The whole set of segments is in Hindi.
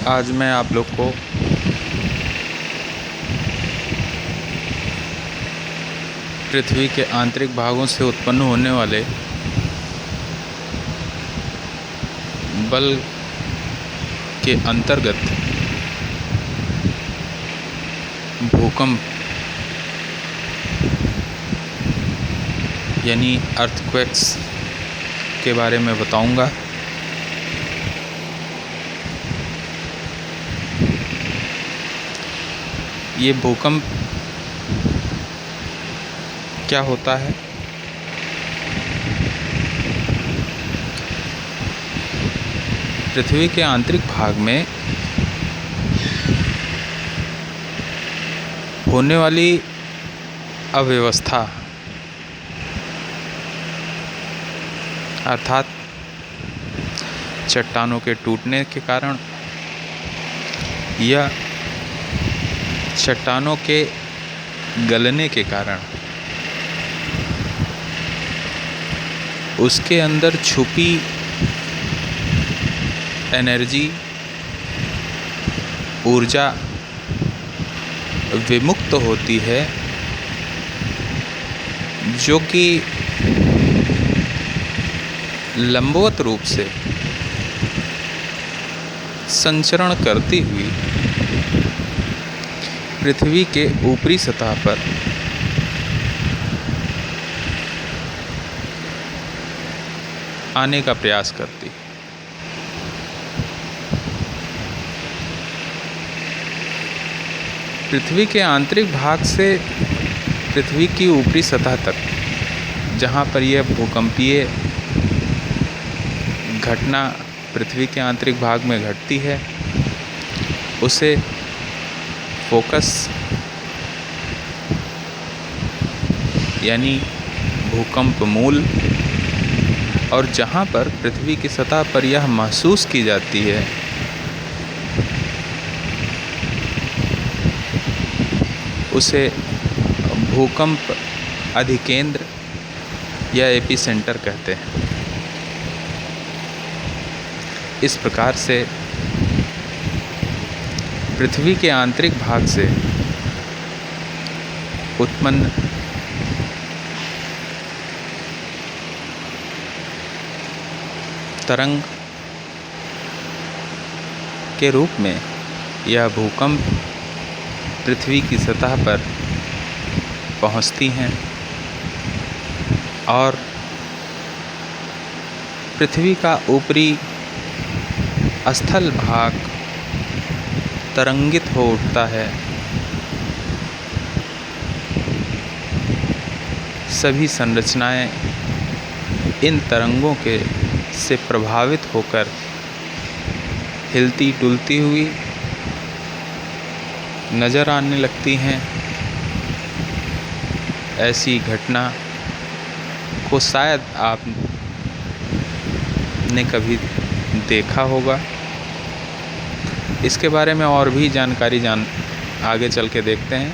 आज मैं आप लोग को पृथ्वी के आंतरिक भागों से उत्पन्न होने वाले बल के अंतर्गत भूकंप यानी अर्थक्वेक्स के बारे में बताऊंगा। ये भूकंप क्या होता है? पृथ्वी के आंतरिक भाग में होने वाली अव्यवस्था अर्थात चट्टानों के टूटने के कारण या चट्टानों के गलने के कारण उसके अंदर छुपी एनर्जी ऊर्जा विमुक्त होती है, जो कि लंबवत रूप से संचरण करती हुई पृथ्वी के ऊपरी सतह पर आने का प्रयास करती। पृथ्वी के आंतरिक भाग से पृथ्वी की ऊपरी सतह तक जहाँ पर यह भूकंपीय घटना पृथ्वी के आंतरिक भाग में घटती है, उसे फोकस यानी भूकंप मूल, और जहाँ पर पृथ्वी की सतह पर यह महसूस की जाती है, उसे भूकंप अधिकेंद्र या एपिसेंटर कहते हैं। इस प्रकार से पृथ्वी के आंतरिक भाग से उत्पन्न तरंग के रूप में यह भूकंप पृथ्वी की सतह पर पहुंचती हैं और पृथ्वी का ऊपरी स्थल भाग तरंगित हो उठता है। सभी संरचनाएं इन तरंगों के से प्रभावित होकर हिलती डुलती हुई नज़र आने लगती हैं। ऐसी घटना को शायद आपने कभी देखा होगा। इसके बारे में और भी जानकारी आगे चल के देखते हैं।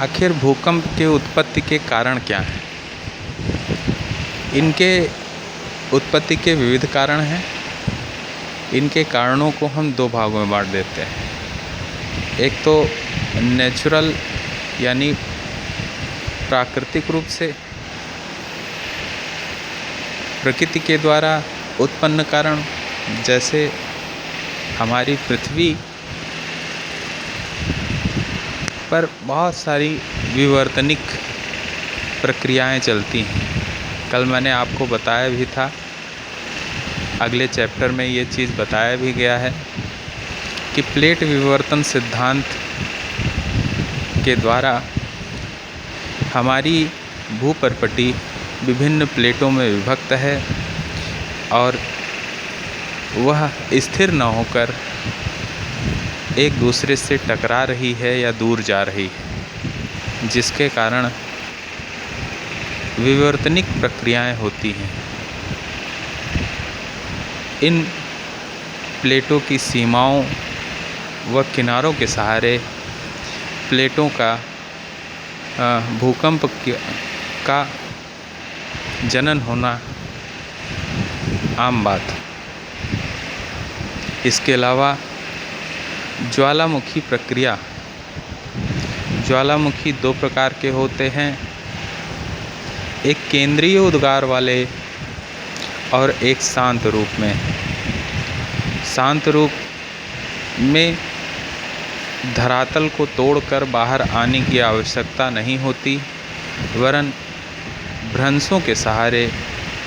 आखिर भूकंप के उत्पत्ति के कारण क्या हैं? इनके उत्पत्ति के विविध कारण हैं। इनके कारणों को हम दो भागों में बांट देते हैं। एक तो नेचुरल यानी प्राकृतिक रूप से प्रकृति के द्वारा उत्पन्न कारण, जैसे हमारी पृथ्वी पर बहुत सारी विवर्तनिक प्रक्रियाएं चलती हैं। कल मैंने आपको बताया भी था, अगले चैप्टर में ये चीज़ बताया भी गया है कि प्लेट विवर्तन सिद्धांत के द्वारा हमारी भूपर्पटी विभिन्न प्लेटों में विभक्त है और वह स्थिर न होकर एक दूसरे से टकरा रही है या दूर जा रही है, जिसके कारण विवर्तनिक प्रक्रियाएं होती हैं। इन प्लेटों की सीमाओं व किनारों के सहारे प्लेटों का भूकंप का जनन होना आम बात है। इसके अलावा ज्वालामुखी प्रक्रिया, ज्वालामुखी दो प्रकार के होते हैं, एक केंद्रीय उद्गार वाले और एक शांत रूप में। शांत रूप में धरातल को तोड़कर बाहर आने की आवश्यकता नहीं होती, वरन भ्रंशों के सहारे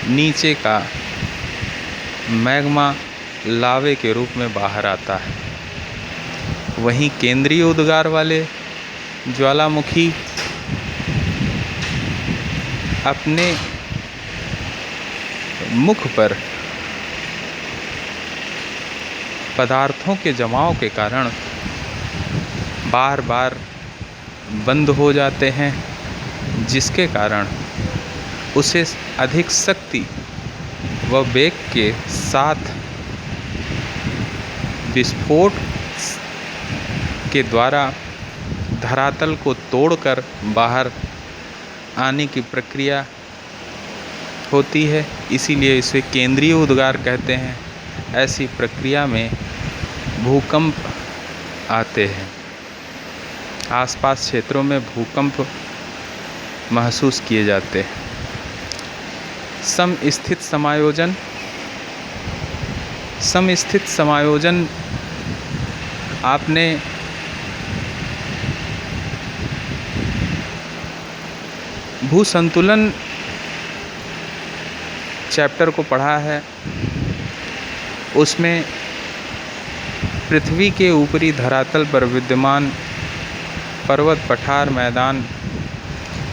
नीचे का मैग्मा लावे के रूप में बाहर आता है। वहीं केंद्रीय उद्गार वाले ज्वालामुखी अपने मुख पर पदार्थों के जमाव के कारण बार बार बंद हो जाते हैं, जिसके कारण उसे अधिक शक्ति व वेग के साथ विस्फोट के द्वारा धरातल को तोड़कर बाहर आने की प्रक्रिया होती है, इसीलिए इसे केंद्रीय उद्गार कहते हैं। ऐसी प्रक्रिया में भूकंप आते हैं, आसपास क्षेत्रों में भूकंप महसूस किए जाते हैं। समस्थित समायोजन, समस्थित समायोजन आपने भूसंतुलन चैप्टर को पढ़ा है। उसमें पृथ्वी के ऊपरी धरातल पर विद्यमान पर्वत, पठार, मैदान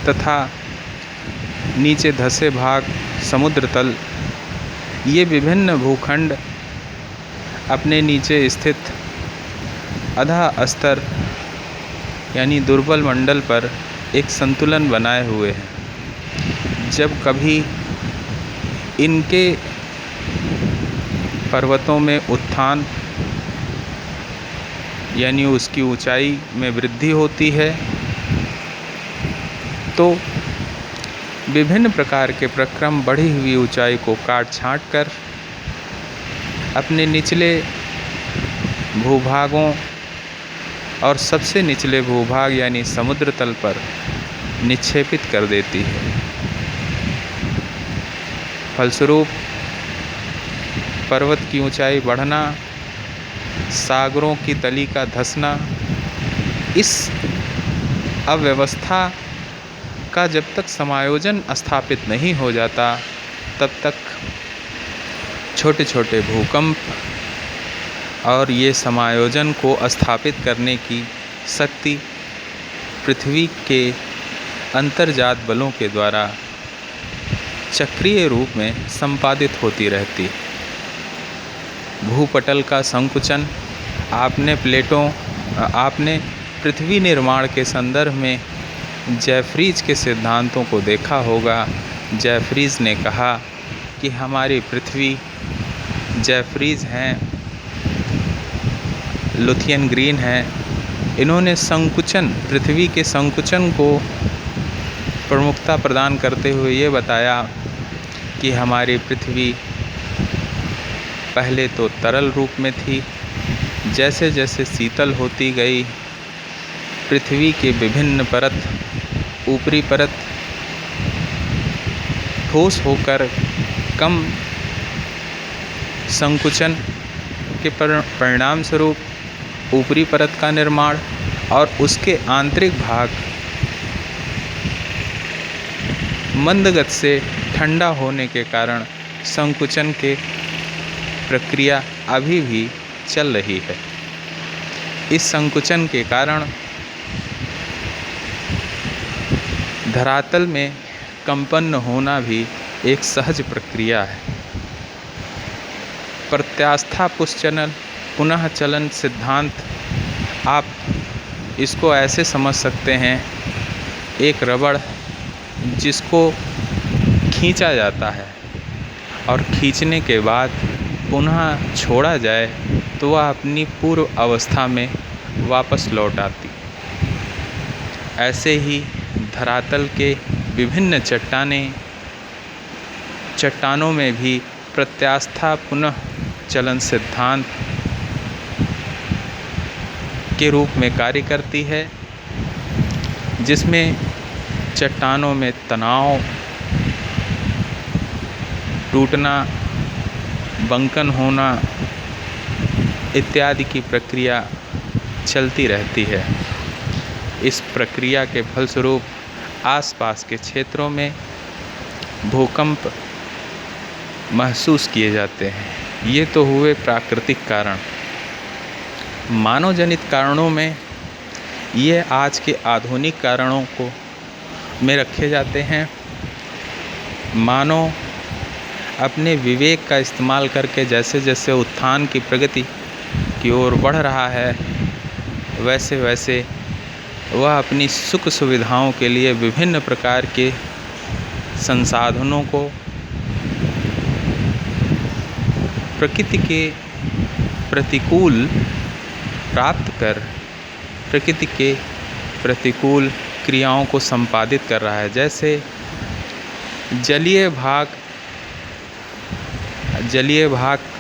तथा नीचे धंसे भाग, समुद्र तल, ये विभिन्न भूखंड अपने नीचे स्थित अधः स्तर यानी दुर्बल मंडल पर एक संतुलन बनाए हुए हैं। जब कभी इनके पर्वतों में उत्थान यानी उसकी ऊंचाई में वृद्धि होती है, तो विभिन्न प्रकार के प्रक्रम बढ़ी हुई ऊंचाई को काट छांट कर अपने निचले भूभागों और सबसे निचले भूभाग यानी समुद्र तल पर निक्षेपित कर देती है। फलस्वरूप पर्वत की ऊंचाई बढ़ना, सागरों की तली का धंसना, इस अव्यवस्था का जब तक समायोजन स्थापित नहीं हो जाता, तब तक छोटे छोटे भूकंप और ये समायोजन को स्थापित करने की शक्ति पृथ्वी के अंतर्जात बलों के द्वारा चक्रीय रूप में संपादित होती रहती। भूपटल का संकुचन आपने पृथ्वी निर्माण के संदर्भ में जेफरीज के सिद्धांतों को देखा होगा। जेफरीज ने कहा कि हमारी पृथ्वी, जेफरीज हैं, लुथियन ग्रीन हैं, इन्होंने संकुचन, पृथ्वी के संकुचन को प्रमुखता प्रदान करते हुए ये बताया कि हमारी पृथ्वी पहले तो तरल रूप में थी, जैसे जैसे शीतल होती गई, पृथ्वी के विभिन्न परत, ऊपरी परत ठोस होकर कम संकुचन के परिणाम स्वरूप ऊपरी परत का निर्माण और उसके आंतरिक भाग मंद गति से ठंडा होने के कारण संकुचन के प्रक्रिया अभी भी चल रही है। इस संकुचन के कारण धरातल में कंपन होना भी एक सहज प्रक्रिया है। प्रत्यास्था पुनः चलन सिद्धांत, आप इसको ऐसे समझ सकते हैं, एक रबड़ जिसको खींचा जाता है और खींचने के बाद पुनः छोड़ा जाए तो वह अपनी पूर्व अवस्था में वापस लौट आती। ऐसे ही धरातल के विभिन्न चट्टानों में भी प्रत्यास्था पुनः चलन सिद्धांत के रूप में कार्य करती है, जिसमें चट्टानों में तनाव, टूटना, बंकन होना इत्यादि की प्रक्रिया चलती रहती है। इस प्रक्रिया के फलस्वरूप आसपास के क्षेत्रों में भूकंप महसूस किए जाते हैं। ये तो हुए प्राकृतिक कारण। मानव जनित कारणों में ये आज के आधुनिक कारणों को में रखे जाते हैं। मानव अपने विवेक का इस्तेमाल करके जैसे जैसे उत्थान की प्रगति की ओर बढ़ रहा है, वैसे वैसे वह अपनी सुख सुविधाओं के लिए विभिन्न प्रकार के संसाधनों को प्रकृति के प्रतिकूल प्राप्त कर प्रकृति के प्रतिकूल क्रियाओं को संपादित कर रहा है। जैसे जलीय भाग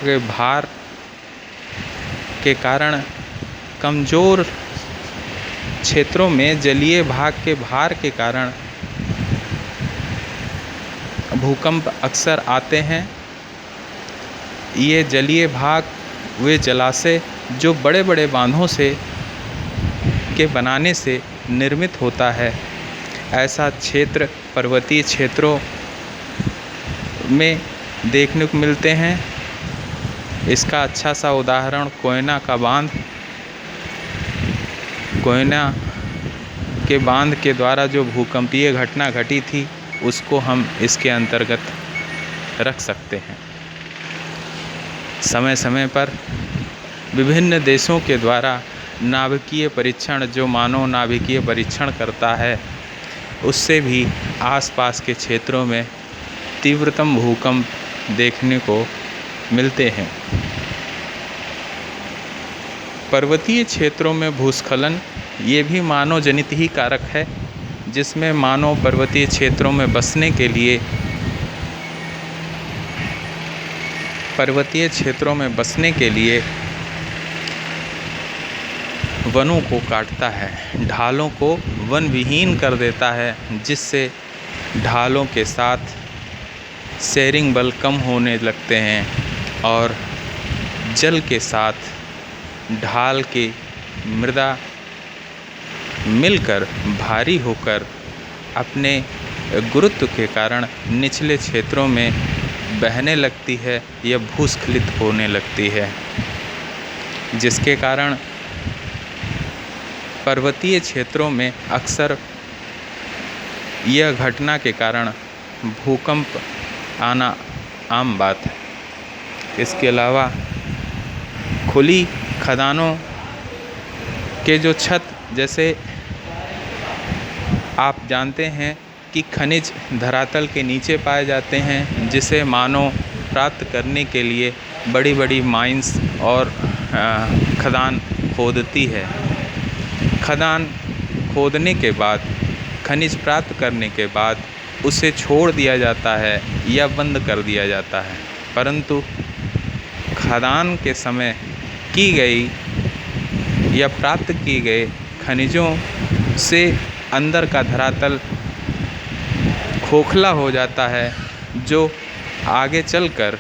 के भार के कारण कमज़ोर क्षेत्रों में जलीय भाग के भार के कारण भूकंप अक्सर आते हैं। ये जलीय भाग वे जलाशय जो बड़े बड़े बांधों के बनाने से निर्मित होता है, ऐसा क्षेत्र पर्वतीय क्षेत्रों में देखने को मिलते हैं। इसका अच्छा सा उदाहरण कोयना का बांध, कोयना के बांध के द्वारा जो भूकंपीय घटना घटी थी, उसको हम इसके अंतर्गत रख सकते हैं। समय समय पर विभिन्न देशों के द्वारा नाभिकीय परीक्षण, जो मानव नाभिकीय परीक्षण करता है, उससे भी आसपास के क्षेत्रों में तीव्रतम भूकंप देखने को मिलते हैं। पर्वतीय क्षेत्रों में भूस्खलन ये भी मानव जनित ही कारक है, जिसमें मानव पर्वतीय क्षेत्रों में बसने के लिए वनों को काटता है, ढालों को वन विहीन कर देता है, जिससे ढालों के साथ शेयरिंग बल कम होने लगते हैं और जल के साथ ढाल की मृदा मिलकर भारी होकर अपने गुरुत्व के कारण निचले क्षेत्रों में बहने लगती है या भूस्खलित होने लगती है, जिसके कारण पर्वतीय क्षेत्रों में अक्सर यह घटना के कारण भूकंप आना आम बात है। इसके अलावा खुली खदानों के जो छत, जैसे आप जानते हैं कि खनिज धरातल के नीचे पाए जाते हैं, जिसे मानव प्राप्त करने के लिए बड़ी बड़ी माइंस और खदान खोदती है। खदान खोदने के बाद, खनिज प्राप्त करने के बाद उसे छोड़ दिया जाता है या बंद कर दिया जाता है, परंतु खदान के समय की गई या प्राप्त की गए खनिजों से अंदर का धरातल खोखला हो जाता है, जो आगे चलकर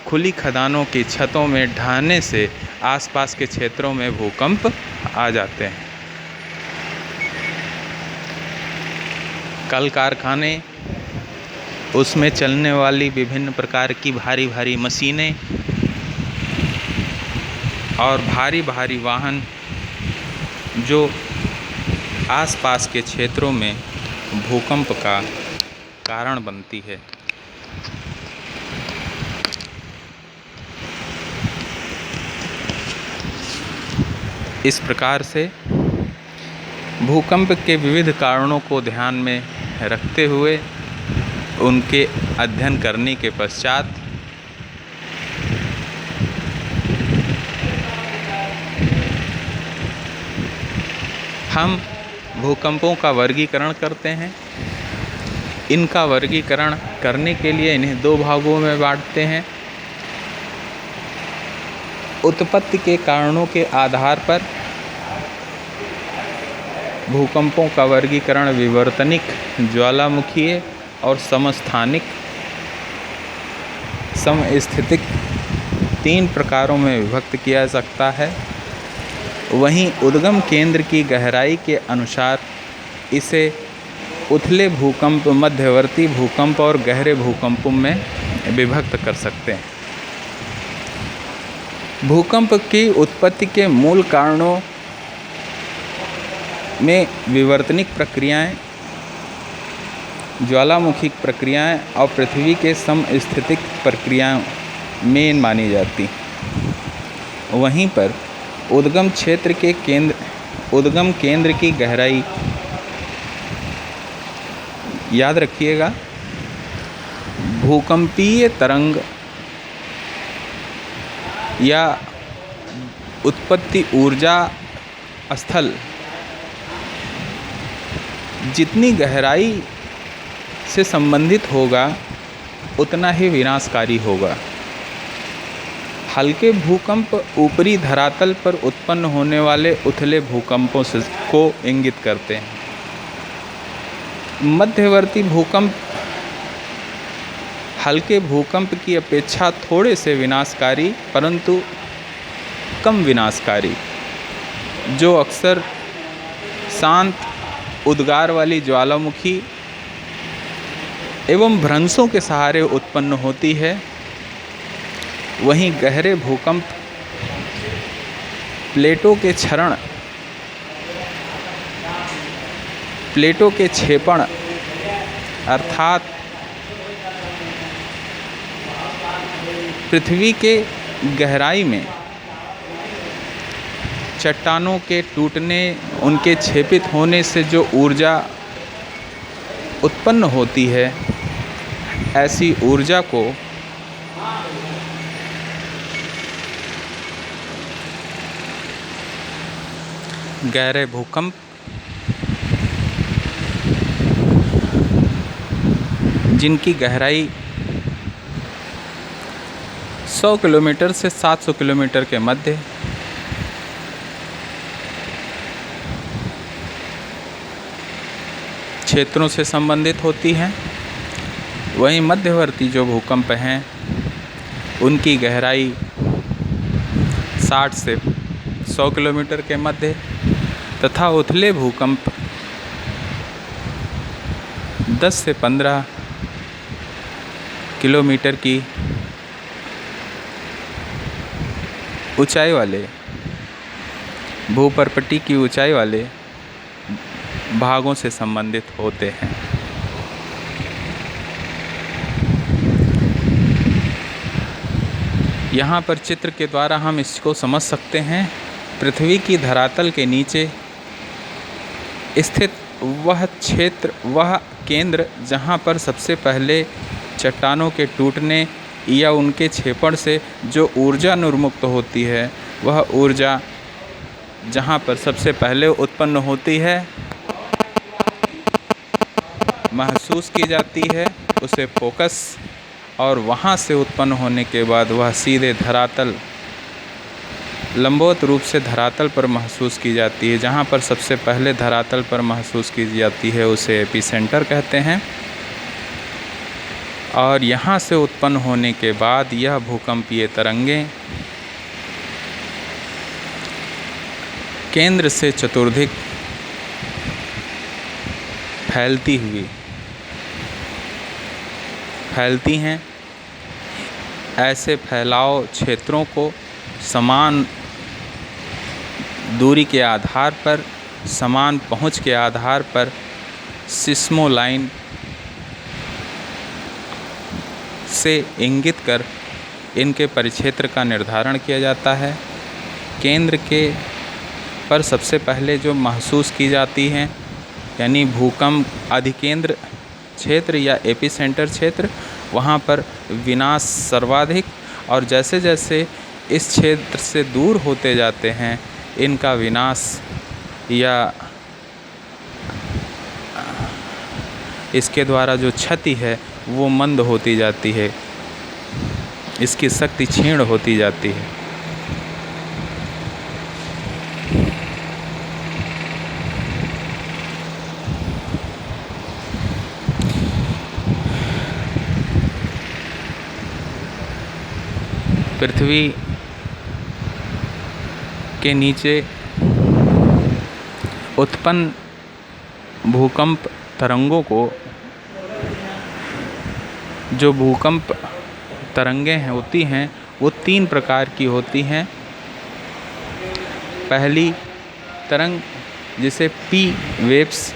खुली खदानों की छतों में ढहने से आसपास के क्षेत्रों में भूकंप आ जाते हैं। कल कारखाने, उसमें चलने वाली विभिन्न प्रकार की भारी भारी मशीनें और भारी भारी वाहन जो आसपास के क्षेत्रों में भूकंप का कारण बनती है। इस प्रकार से भूकंप के विविध कारणों को ध्यान में रखते हुए उनके अध्ययन करने के पश्चात हम भूकंपों का वर्गीकरण करते हैं। इनका वर्गीकरण करने के लिए इन्हें दो भागों में बांटते हैं। उत्पत्ति के कारणों के आधार पर भूकंपों का वर्गीकरण विवर्तनिक, ज्वालामुखीय और समस्थानिक समस्थितिक 3 प्रकारों में विभक्त किया जा सकता है। वहीं उद्गम केंद्र की गहराई के अनुसार इसे उथले भूकंप, मध्यवर्ती भूकंप और गहरे भूकंपों में विभक्त कर सकते हैं। भूकंप की उत्पत्ति के मूल कारणों में विवर्तनिक प्रक्रियाएं, ज्वालामुखी प्रक्रियाएं और पृथ्वी के समस्थितिक प्रक्रियाएं मेन मानी जाती। वहीं पर उद्गम केंद्र की गहराई, याद रखिएगा, भूकंपीय तरंग या उत्पत्ति ऊर्जा स्थल जितनी गहराई से संबंधित होगा उतना ही विनाशकारी होगा। हल्के भूकंप ऊपरी धरातल पर उत्पन्न होने वाले उथले भूकंपों को इंगित करते हैं। मध्यवर्ती भूकंप हल्के भूकंप की अपेक्षा थोड़े से विनाशकारी परंतु कम विनाशकारी, जो अक्सर शांत उद्गार वाली ज्वालामुखी एवं भ्रंशों के सहारे उत्पन्न होती है। वहीं गहरे भूकंप प्लेटों के क्षेपण अर्थात पृथ्वी के गहराई में चट्टानों के टूटने, उनके क्षेपित होने से जो ऊर्जा उत्पन्न होती है, ऐसी ऊर्जा को गहरे भूकंप जिनकी गहराई 100 किलोमीटर से 700 किलोमीटर के मध्य क्षेत्रों से संबंधित होती हैं। वहीं मध्यवर्ती जो भूकंप हैं उनकी गहराई 60 से 100 किलोमीटर के मध्य तथा उथले भूकंप 10 से 15 किलोमीटर की ऊंचाई वाले भूपर्पटी की ऊंचाई वाले भागों से संबंधित होते हैं। यहाँ पर चित्र के द्वारा हम इसको समझ सकते हैं। पृथ्वी की धरातल के नीचे स्थित वह क्षेत्र, वह केंद्र जहाँ पर सबसे पहले चट्टानों के टूटने या उनके क्षेपण से जो ऊर्जा निर्मुक्त होती है, वह ऊर्जा जहाँ पर सबसे पहले उत्पन्न होती है, महसूस की जाती है, उसे फोकस, और वहाँ से उत्पन्न होने के बाद वह सीधे धरातल, लंबवत रूप से धरातल पर महसूस की जाती है। जहाँ पर सबसे पहले धरातल पर महसूस की जाती है उसे एपिसेंटर कहते हैं। और यहाँ से उत्पन्न होने के बाद यह भूकंपीय तरंगें केंद्र से चतुर्दिक फैलती हैं। ऐसे फैलाव क्षेत्रों को समान दूरी के आधार पर, समान पहुंच के आधार पर सिस्मोलाइन से इंगित कर इनके परिक्षेत्र का निर्धारण किया जाता है। केंद्र के पर सबसे पहले जो महसूस की जाती हैं, यानी भूकंप अधिकेंद्र क्षेत्र या एपिसेंटर क्षेत्र, वहाँ पर विनाश सर्वाधिक, और जैसे जैसे इस क्षेत्र से दूर होते जाते हैं इनका विनाश या इसके द्वारा जो क्षति है वो मंद होती जाती है, इसकी शक्ति क्षीण होती जाती है। पृथ्वी के नीचे उत्पन्न भूकंप तरंगों को, जो भूकंप तरंगें होती हैं वो 3 प्रकार की होती हैं। पहली तरंग जिसे पी वेव्स,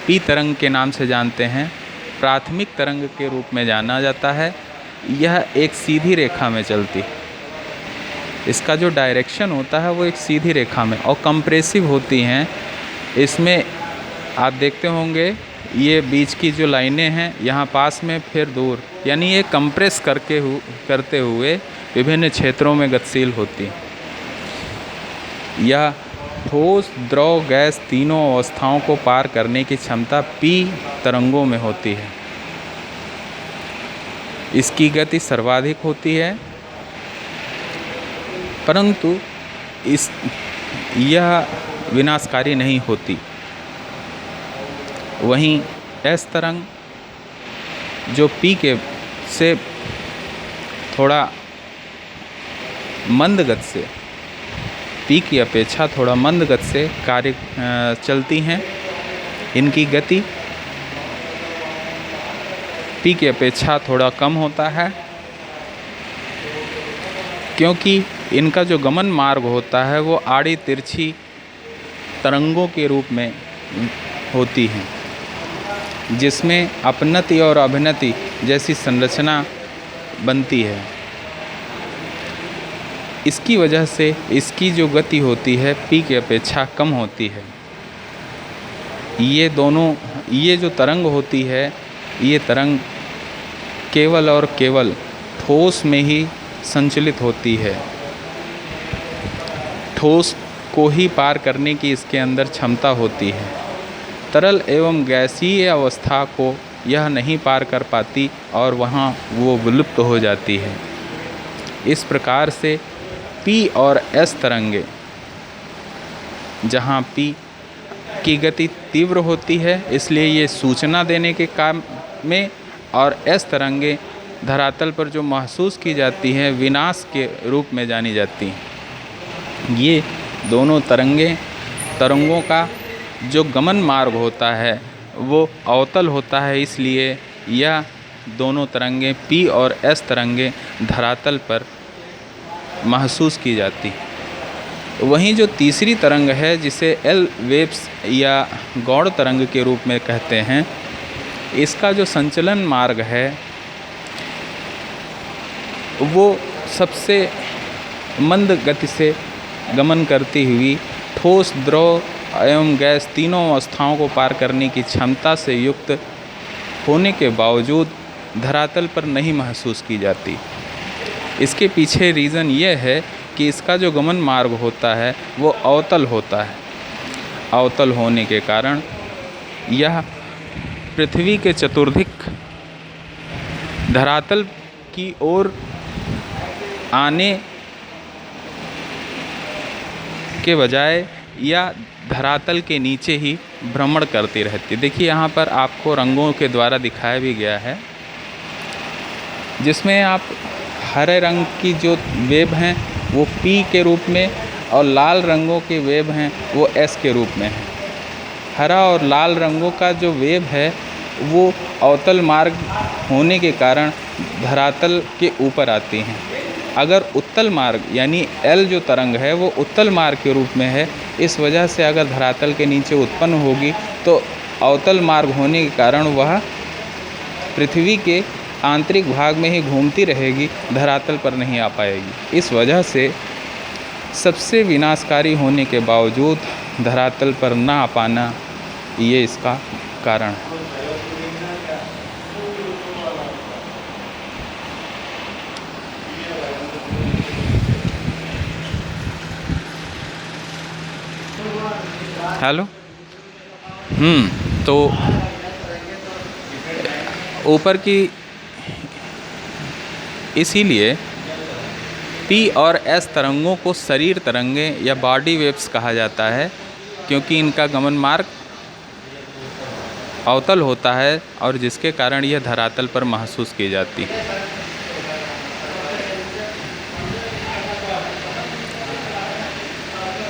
पी तरंग के नाम से जानते हैं, प्राथमिक तरंग के रूप में जाना जाता है। यह एक सीधी रेखा में चलती है। इसका जो डायरेक्शन होता है वो एक सीधी रेखा में, और कंप्रेसिव होती हैं। इसमें आप देखते होंगे ये बीच की जो लाइनें हैं, यहाँ पास में फिर दूर, यानी ये कंप्रेस करते हुए विभिन्न क्षेत्रों में गतिशील होती हैं। यह ठोस, द्रव, गैस तीनों अवस्थाओं को पार करने की क्षमता पी तरंगों में होती है। इसकी गति सर्वाधिक होती है, परंतु यह विनाशकारी नहीं होती। वहीं एस तरंग जो पी के से थोड़ा मंद गति से, पी की अपेक्षा थोड़ा मंद गति से कार्य चलती हैं। इनकी गति पी की अपेक्षा थोड़ा कम होता है, क्योंकि इनका जो गमन मार्ग होता है वो आड़ी तिरछी तरंगों के रूप में होती हैं, जिसमें अपनति और अभिनति जैसी संरचना बनती है। इसकी वजह से इसकी जो गति होती है पी की अपेक्षा कम होती है। ये जो तरंग होती है, ये तरंग केवल और केवल ठोस में ही संचलित होती है। ठोस को ही पार करने की इसके अंदर क्षमता होती है। तरल एवं गैसीय अवस्था को यह नहीं पार कर पाती और वहाँ वो विलुप्त हो जाती है। इस प्रकार से पी और एस तरंगे, जहाँ पी की गति तीव्र होती है इसलिए ये सूचना देने के काम में, और एस तरंगे धरातल पर जो महसूस की जाती हैं विनाश के रूप में जानी जाती हैं। ये दोनों तरंगों का जो गमन मार्ग होता है वो अवतल होता है, इसलिए यह दोनों तरंगें पी और एस तरंगें धरातल पर महसूस की जाती हैं। वहीं जो तीसरी तरंग है जिसे एल वेव्स या गौड़ तरंग के रूप में कहते हैं, इसका जो संचलन मार्ग है वो सबसे मंद गति से गमन करती हुई ठोस, द्रव एवं गैस तीनों अवस्थाओं को पार करने की क्षमता से युक्त होने के बावजूद धरातल पर नहीं महसूस की जाती। इसके पीछे रीज़न ये है कि इसका जो गमन मार्ग होता है वो अवतल होता है। अवतल होने के कारण यह पृथ्वी के चतुर्दिक धरातल की ओर आने के बजाय या धरातल के नीचे ही भ्रमण करती रहती। देखिए यहाँ पर आपको रंगों के द्वारा दिखाया भी गया है, जिसमें आप हरे रंग की जो वेव हैं वो पी के रूप में और लाल रंगों के वेव हैं वो एस के रूप में है। हरा और लाल रंगों का जो वेव है वो अवतल मार्ग होने के कारण धरातल के ऊपर आती हैं। अगर उत्तल मार्ग यानी एल जो तरंग है वो उत्तल मार्ग के रूप में है, इस वजह से अगर धरातल के नीचे उत्पन्न होगी तो अवतल मार्ग होने के कारण वह पृथ्वी के आंतरिक भाग में ही घूमती रहेगी, धरातल पर नहीं आ पाएगी। इस वजह से सबसे विनाशकारी होने के बावजूद धरातल पर ना आ पाना ये इसका कारण है। हेलो। तो ऊपर की इसीलिए पी और एस तरंगों को शरीर तरंगें या बॉडी वेव्स कहा जाता है, क्योंकि इनका गमन मार्ग अवतल होता है और जिसके कारण यह धरातल पर महसूस की जाती है।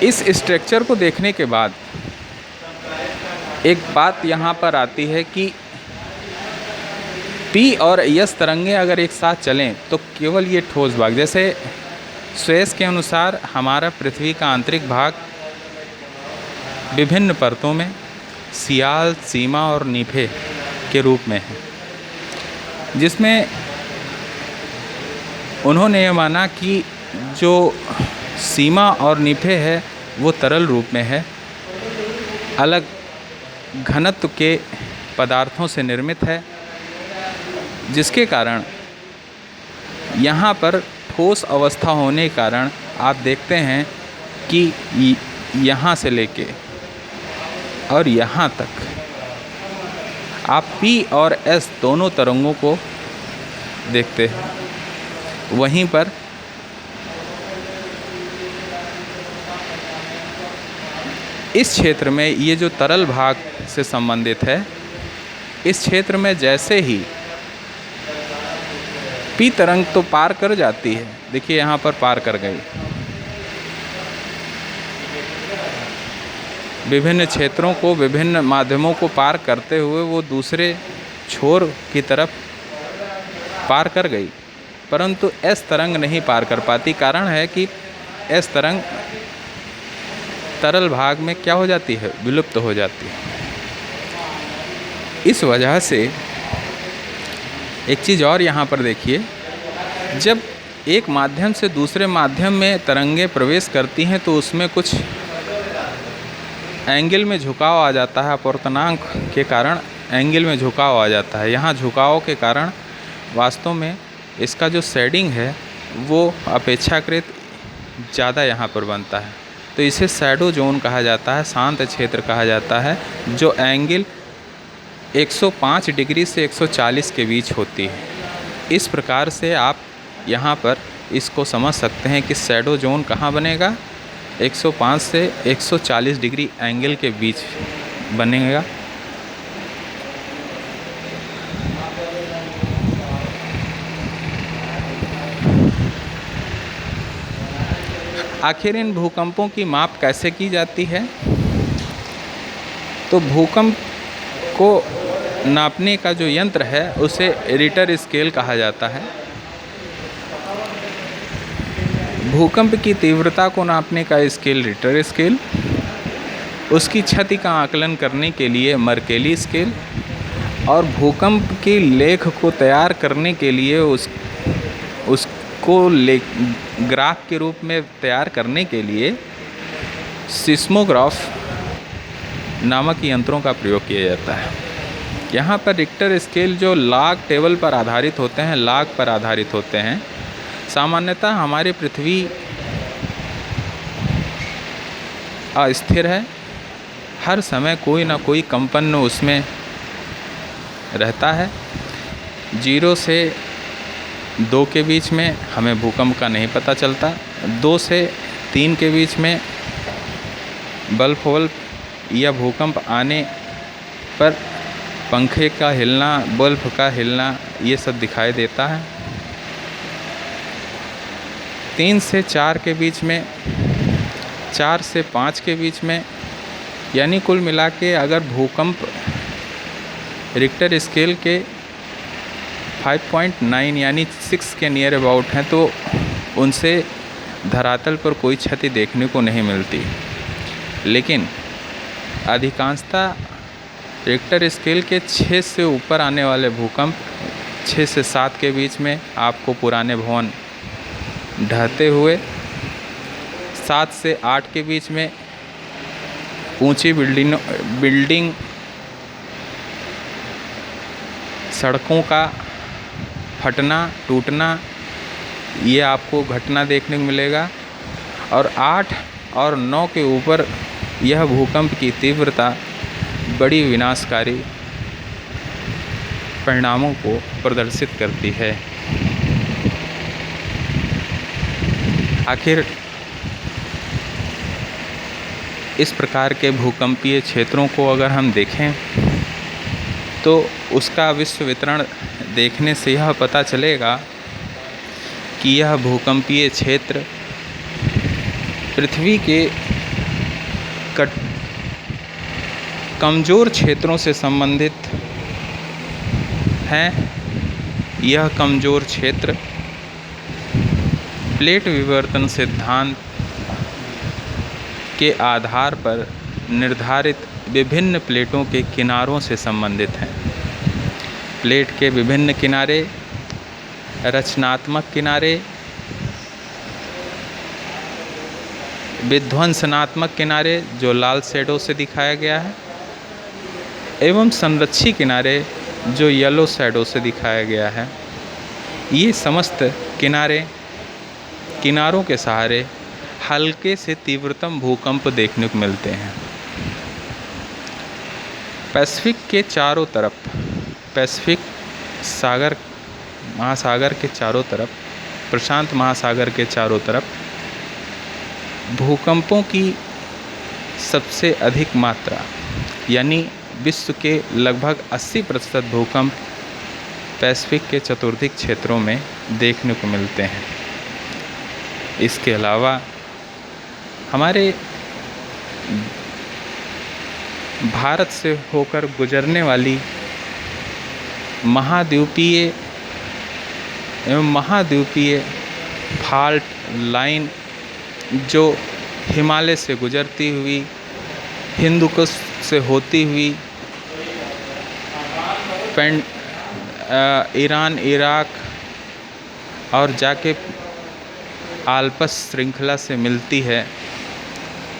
इस स्ट्रक्चर को देखने के बाद एक बात यहाँ पर आती है कि पी और एस तरंगे अगर एक साथ चलें तो केवल ये ठोस भाग, जैसे स्वेस के अनुसार हमारा पृथ्वी का आंतरिक भाग विभिन्न परतों में सियाल, सीमा और नीफे के रूप में है, जिसमें उन्होंने ये माना कि जो सीमा और नीफे है वो तरल रूप में है, अलग घनत्व के पदार्थों से निर्मित है, जिसके कारण यहाँ पर ठोस अवस्था होने के कारण आप देखते हैं कि यहाँ से लेके और यहाँ तक आप पी और एस दोनों तरंगों को देखते हैं। वहीं पर इस क्षेत्र में ये जो तरल भाग से संबंधित है, इस क्षेत्र में जैसे ही पी तरंग तो पार कर जाती है, देखिए यहाँ पर पार कर गई, विभिन्न क्षेत्रों को, विभिन्न माध्यमों को पार करते हुए वो दूसरे छोर की तरफ पार कर गई, परंतु एस तरंग नहीं पार कर पाती। कारण है कि एस तरंग तरल भाग में क्या हो जाती है, विलुप्त हो जाती है। इस वजह से एक चीज़ और यहाँ पर देखिए, जब एक माध्यम से दूसरे माध्यम में तरंगे प्रवेश करती हैं तो उसमें कुछ एंगल में झुकाव आ जाता है, अपवर्तनांक के कारण एंगल में झुकाव आ जाता है। यहाँ झुकाव के कारण वास्तव में इसका जो शेडिंग है वो अपेक्षाकृत ज़्यादा यहाँ पर बनता है, तो इसे शैडो जोन कहा जाता है, शांत क्षेत्र कहा जाता है, जो एंगल 105 डिग्री से 140 के बीच होती है। इस प्रकार से आप यहाँ पर इसको समझ सकते हैं कि शैडो जोन कहाँ बनेगा, 105 से 140 डिग्री एंगल के बीच बनेगा। आखिर इन भूकंपों की माप कैसे की जाती है? तो भूकंप को नापने का जो यंत्र है उसे रिक्टर स्केल कहा जाता है। भूकंप की तीव्रता को नापने का स्केल रिक्टर स्केल, उसकी क्षति का आकलन करने के लिए मर्केली स्केल, और भूकंप के लेख को तैयार करने के लिए उसको ग्राफ के रूप में तैयार करने के लिए सिस्मोग्राफ नामक यंत्रों का प्रयोग किया जाता है। यहाँ पर रिक्टर स्केल जो लॉग टेबल पर आधारित होते हैं, लॉग पर आधारित होते हैं। सामान्यतः हमारी पृथ्वी अस्थिर है, हर समय कोई ना कोई कंपन उसमें रहता है। 0 से 2 के बीच में हमें भूकंप का नहीं पता चलता, 2 से 3 के बीच में बल्ब या भूकंप आने पर पंखे का हिलना, बल्ब का हिलना, ये सब दिखाई देता है। 3 से 4 के बीच में, 4 से 5 के बीच में, यानी कुल मिला के अगर भूकंप रिक्टर स्केल के 5.9 यानी 6 के नियर अबाउट हैं तो उनसे धरातल पर कोई क्षति देखने को नहीं मिलती। लेकिन अधिकांशतः रिक्टर स्केल के 6 से ऊपर आने वाले भूकंप 6 से 7 के बीच में आपको पुराने भवन ढहते हुए, 7 से 8 के बीच में ऊंची बिल्डिंग सड़कों का फटना टूटना, ये आपको घटना देखने को मिलेगा। और 8 और 9 के ऊपर यह भूकंप की तीव्रता बड़ी विनाशकारी परिणामों को प्रदर्शित करती है। आखिर इस प्रकार के भूकंपीय क्षेत्रों को अगर हम देखें तो उसका विश्व वितरण देखने से यह पता चलेगा कि यह भूकंपीय क्षेत्र पृथ्वी के कमज़ोर क्षेत्रों से संबंधित हैं। यह कमज़ोर क्षेत्र प्लेट विवर्तन सिद्धांत के आधार पर निर्धारित विभिन्न प्लेटों के किनारों से संबंधित हैं। प्लेट के विभिन्न किनारे, रचनात्मक किनारे, विध्वंसनात्मक किनारे जो लाल शैडो से दिखाया गया है, एवं संरक्षी किनारे जो येलो शैडो से दिखाया गया है। ये समस्त किनारों के सहारे हल्के से तीव्रतम भूकंप देखने को मिलते हैं। पैसिफिक के चारों तरफ, पैसिफिक महासागर के चारों तरफ, प्रशांत महासागर के चारों तरफ भूकंपों की सबसे अधिक मात्रा, यानी विश्व के लगभग 80% भूकंप पैसिफिक के चतुर्दिक क्षेत्रों में देखने को मिलते हैं। इसके अलावा हमारे भारत से होकर गुजरने वाली महाद्वीपीय फाल्ट लाइन जो हिमालय से गुजरती हुई, हिंदू कुश से होती हुई ईरान, इराक और जाके आल्प्स श्रृंखला से मिलती है।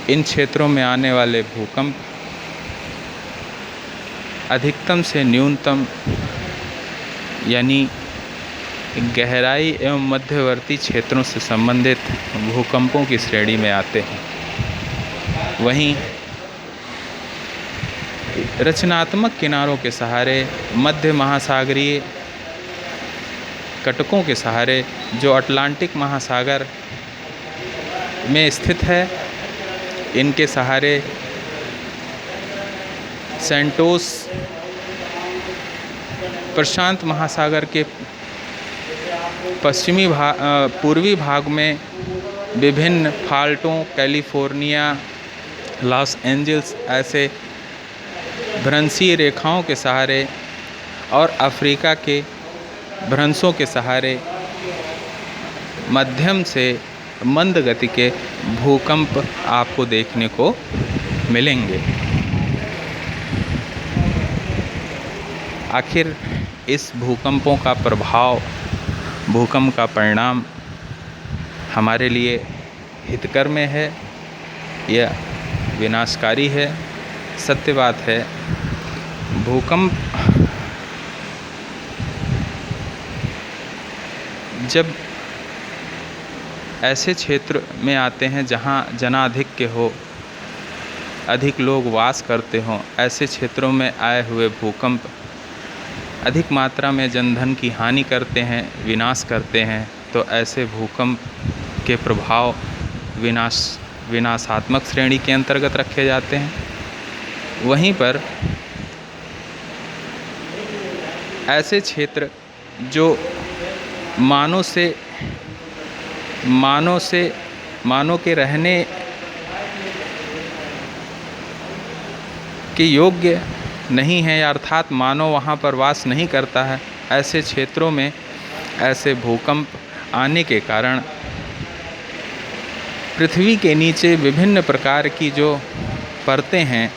इन क्षेत्रों में आने वाले भूकंप अधिकतम से न्यूनतम, यानी गहराई एवं मध्यवर्ती क्षेत्रों से संबंधित भूकंपों की श्रेणी में आते हैं। वहीं रचनात्मक किनारों के सहारे, मध्य महासागरीय कटकों के सहारे जो अटलांटिक महासागर में स्थित है, इनके सहारे सेंटोस, प्रशांत महासागर के पूर्वी भाग में विभिन्न फाल्टों, कैलिफोर्निया, लॉस एंजल्स ऐसे भ्रंशीय रेखाओं के सहारे और अफ्रीका के भ्रंशों के सहारे मध्यम से मंद गति के भूकंप आपको देखने को मिलेंगे। आखिर इस भूकंपों का प्रभाव, भूकंप का परिणाम हमारे लिए हितकर में है या विनाशकारी है? सत्य बात है, भूकंप जब ऐसे क्षेत्र में आते हैं जहां जनाधिक्य हो, अधिक लोग वास करते हों, ऐसे क्षेत्रों में आए हुए भूकंप अधिक मात्रा में जनधन की हानि करते हैं, विनाश करते हैं। तो ऐसे भूकंप के प्रभाव विनाशात्मक श्रेणी के अंतर्गत रखे जाते हैं। वहीं पर ऐसे क्षेत्र जो मानव के रहने के योग्य नहीं है, अर्थात मानव वहाँ पर वास नहीं करता है, ऐसे क्षेत्रों में ऐसे भूकंप आने के कारण पृथ्वी के नीचे विभिन्न प्रकार की जो परतें हैं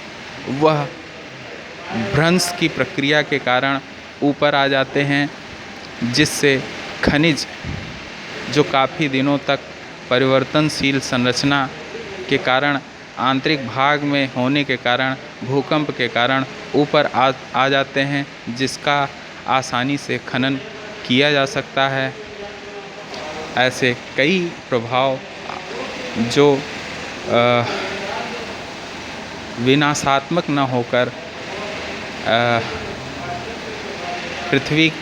वह भ्रंश की प्रक्रिया के कारण ऊपर आ जाते हैं, जिससे खनिज जो काफ़ी दिनों तक परिवर्तनशील संरचना के कारण, आंतरिक भाग में होने के कारण, भूकंप के कारण ऊपर आ जाते हैं, जिसका आसानी से खनन किया जा सकता है। ऐसे कई प्रभाव जो विनाशात्मक न होकर पृथ्वी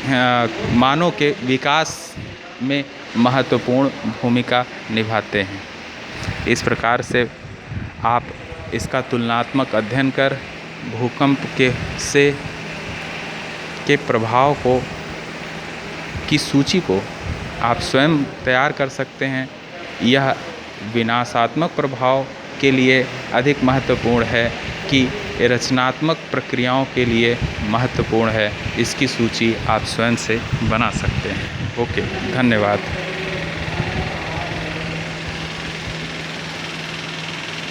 मानव के विकास में महत्वपूर्ण भूमिका निभाते हैं। इस प्रकार से आप इसका तुलनात्मक अध्ययन कर भूकंप के प्रभाव की सूची को आप स्वयं तैयार कर सकते हैं। यह विनाशात्मक प्रभाव के लिए अधिक महत्वपूर्ण है कि रचनात्मक प्रक्रियाओं के लिए महत्वपूर्ण है, इसकी सूची आप स्वयं से बना सकते हैं। ओके, धन्यवाद।